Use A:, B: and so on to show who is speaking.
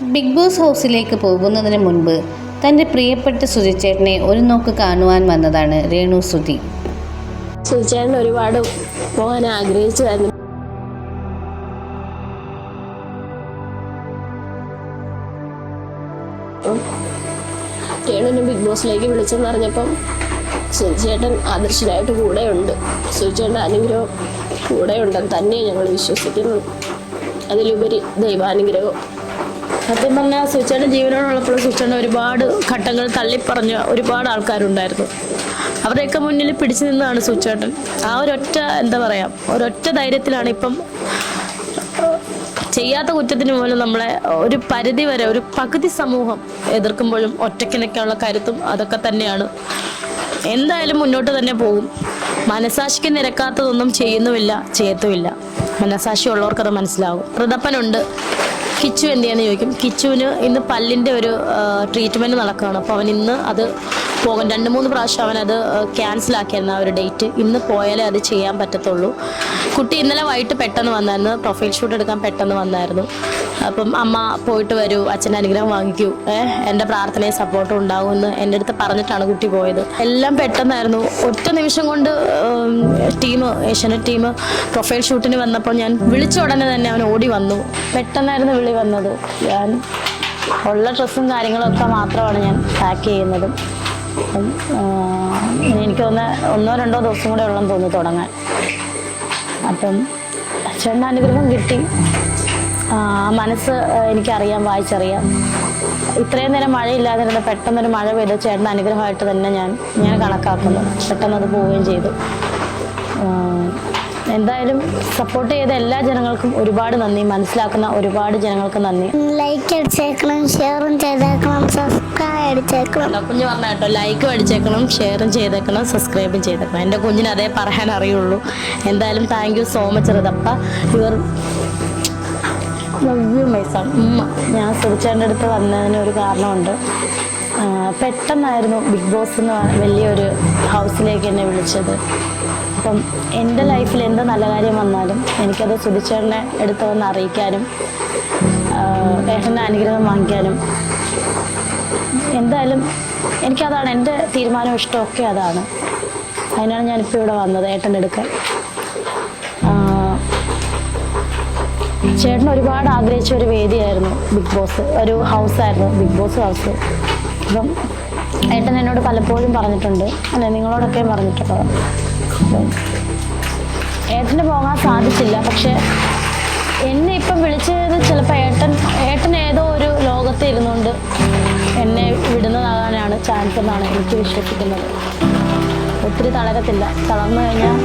A: Big boss ഹൗസിലേക്ക് പോകുന്നതിന് മുൻപ് തൻ്റെ പ്രിയപ്പെട്ട സുജിച്ചേട്ടനെ ഒരു നോക്ക് കാണുവാൻ വന്നതാണ് രേണു സുധി.
B: സുജിച്ചേട്ടൻ ഒരുപാട് പോകാൻ ആഗ്രഹിച്ചായിരുന്നു. രേണുവിനെ ബിഗ് ബോസിലേക്ക് വിളിച്ചെന്ന് പറഞ്ഞപ്പം സുജിച്ചേട്ടൻ ആദർശനായിട്ട് കൂടെയുണ്ട്, സുജിച്ചേട്ടൻ്റെ അനുഗ്രഹം കൂടെയുണ്ടെന്ന് തന്നെയാണ് ഞങ്ങൾ വിശ്വസിക്കുന്നത്. അതിലുപരി ദൈവാനുഗ്രഹം.
C: സത്യം പറഞ്ഞാൽ സുജിച്ചേട്ടൻ ജീവനോടുള്ളപ്പോൾ സുജിച്ചേട്ടൻ ഒരുപാട് ഘട്ടങ്ങൾ തള്ളിപ്പറഞ്ഞ ഒരുപാട് ആൾക്കാരുണ്ടായിരുന്നു. അവരുടെയൊക്കെ മുന്നിൽ പിടിച്ചു നിന്നാണ് സുജിച്ചേട്ടൻ. ആ ഒരൊറ്റ ഒരൊറ്റ ധൈര്യത്തിലാണ് ഇപ്പം ചെയ്യാത്ത കുറ്റത്തിന് പോലും നമ്മളെ ഒരു പരിധി വരെ ഒരു പകുതി സമൂഹം എതിർക്കുമ്പോഴും ഒറ്റയ്ക്ക് നിൽക്കാനുള്ള കരുത്തും അതൊക്കെ തന്നെയാണ്. എന്തായാലും മുന്നോട്ട് തന്നെ പോകും. മനസാക്ഷിക്ക് നിരക്കാത്തതൊന്നും ചെയ്യുന്നുമില്ല, ചെയ്യത്തുമില്ല. മനസാക്ഷി ഉള്ളവർക്കത് മനസ്സിലാവും. ഋതപ്പനുണ്ട്. കിച്ചു എന്ത് ചെയ്യാന്ന് ചോദിക്കും. കിച്ചുവിന് ഇന്ന് പല്ലിൻ്റെ ഒരു ട്രീറ്റ്മെൻറ്റ് നടക്കുകയാണ്. അപ്പോൾ അവൻ ഇന്ന് അത് പോകാൻ 2-3 പ്രാവശ്യം അവനത് ക്യാൻസലാക്കിയായിരുന്നു ആ ഒരു ഡേറ്റ്. ഇന്ന് പോയാലേ അത് ചെയ്യാൻ പറ്റത്തുള്ളൂ. കുട്ടി ഇന്നലെ വൈകിട്ട് പെട്ടെന്ന് വന്നായിരുന്നു, പ്രൊഫൈൽ ഷൂട്ട് എടുക്കാൻ പെട്ടെന്ന് വന്നായിരുന്നു. അപ്പം അമ്മ പോയിട്ട് വരൂ, അച്ഛൻ്റെ അനുഗ്രഹം വാങ്ങിക്കൂ, എൻ്റെ പ്രാർത്ഥനയും സപ്പോർട്ടും ഉണ്ടാകുമെന്ന് എൻ്റെ അടുത്ത് പറഞ്ഞിട്ടാണ് കുട്ടി പോയത്. എല്ലാം പെട്ടെന്നായിരുന്നു. ഒറ്റ നിമിഷം കൊണ്ട് ഏഷ്യാനെറ്റ് ടീം പ്രൊഫൈൽ ഷൂട്ടിന് വന്നപ്പോൾ ഞാൻ വിളിച്ച ഉടനെ തന്നെ അവൻ ഓടി വന്നു. പെട്ടെന്നായിരുന്നു വിളി വന്നത്. ഞാൻ ഉള്ള ഡ്രസ്സും കാര്യങ്ങളൊക്കെ മാത്രമാണ് ഞാൻ പാക്ക് ചെയ്യുന്നത്. എനിക്ക് 1-2 ദിവസം കൂടെ ഉള്ളെന്ന് തോന്നി തുടങ്ങാൻ. അപ്പം അച്ഛൻ്റെ അനുഗ്രഹം കിട്ടി. മനസ്സ് എനിക്കറിയാം, വായിച്ചറിയാം. ഇത്രയും നേരം മഴയില്ലാതിരുന്ന പെട്ടെന്നൊരു മഴ പെയ്ത് ചേട്ടൻ്റെ അനുഗ്രഹമായിട്ട് തന്നെ ഞാൻ കണക്കാക്കുന്നു. പെട്ടെന്നത് പോവുകയും ചെയ്തു. എന്തായാലും സപ്പോർട്ട് ചെയ്ത എല്ലാ ജനങ്ങൾക്കും ഒരുപാട് നന്ദി. മനസ്സിലാക്കുന്ന ഒരുപാട് ജനങ്ങൾക്ക് നന്ദി.
D: ലൈക്ക് അടിച്ചേക്കണം, ഷെയറും ചെയ്തേക്കണം, സബ്സ്ക്രൈബ് അടിച്ചേക്കണം.
C: കുഞ്ഞ് പറഞ്ഞ കേട്ടോ, ലൈക്കും അടിച്ചേക്കണം, ഷെയറും ചെയ്തേക്കണം, സബ്സ്ക്രൈബും ചെയ്തേക്കണം. എൻ്റെ കുഞ്ഞിന് അതേ പറയാൻ അറിയുള്ളൂ. എന്തായാലും താങ്ക് യു സോ മച്ച് ഋതപ്പ. ഞാൻ സുധിച്ചേട്ടൻ്റെ അടുത്ത് വന്നതിന് ഒരു കാരണമുണ്ട്. പെട്ടെന്നായിരുന്നു ബിഗ് ബോസ് എന്ന് വലിയൊരു ഹൗസിലേക്ക് എന്നെ വിളിച്ചത്. അപ്പം എൻ്റെ ലൈഫിൽ എന്ത് നല്ല കാര്യം വന്നാലും എനിക്കത് സുധിച്ചേട്ടനെ അടുത്ത് വന്ന് അറിയിക്കാനും ഏട്ടൻ്റെ അനുഗ്രഹം വാങ്ങിക്കാനും, എന്തായാലും എനിക്കതാണ് എൻ്റെ തീരുമാനവും ഇഷ്ടമൊക്കെ അതാണ്. അതിനാണ് ഞാനിപ്പോൾ ഇവിടെ വന്നത്, ഏട്ടൻ്റെ അടുക്കൽ. ചേട്ടൻ ഒരുപാട് ആഗ്രഹിച്ച ഒരു വേദിയായിരുന്നു ബിഗ് ബോസ്, ഒരു ഹൗസായിരുന്നു ബിഗ് ബോസ് ഹൗസ്. അപ്പം ഏട്ടൻ എന്നോട് പലപ്പോഴും പറഞ്ഞിട്ടുണ്ട്, അല്ലെ നിങ്ങളോടൊക്കെ പറഞ്ഞിട്ടുള്ളത്. ഏട്ടന് പോകാൻ സാധിച്ചില്ല. പക്ഷെ എന്നെ ഇപ്പം വിളിച്ചത് ചിലപ്പോൾ ഏട്ടൻ ഏതോ ഒരു ലോകത്ത് ഇരുന്നുകൊണ്ട് എന്നെ വിടുന്നതാകാനാണ് ചാൻസ് എന്നാണ് എനിക്ക് വിശ്വസിക്കുന്നത്. ഒത്തിരി തളരത്തില്ല. തളർന്നു കഴിഞ്ഞാൽ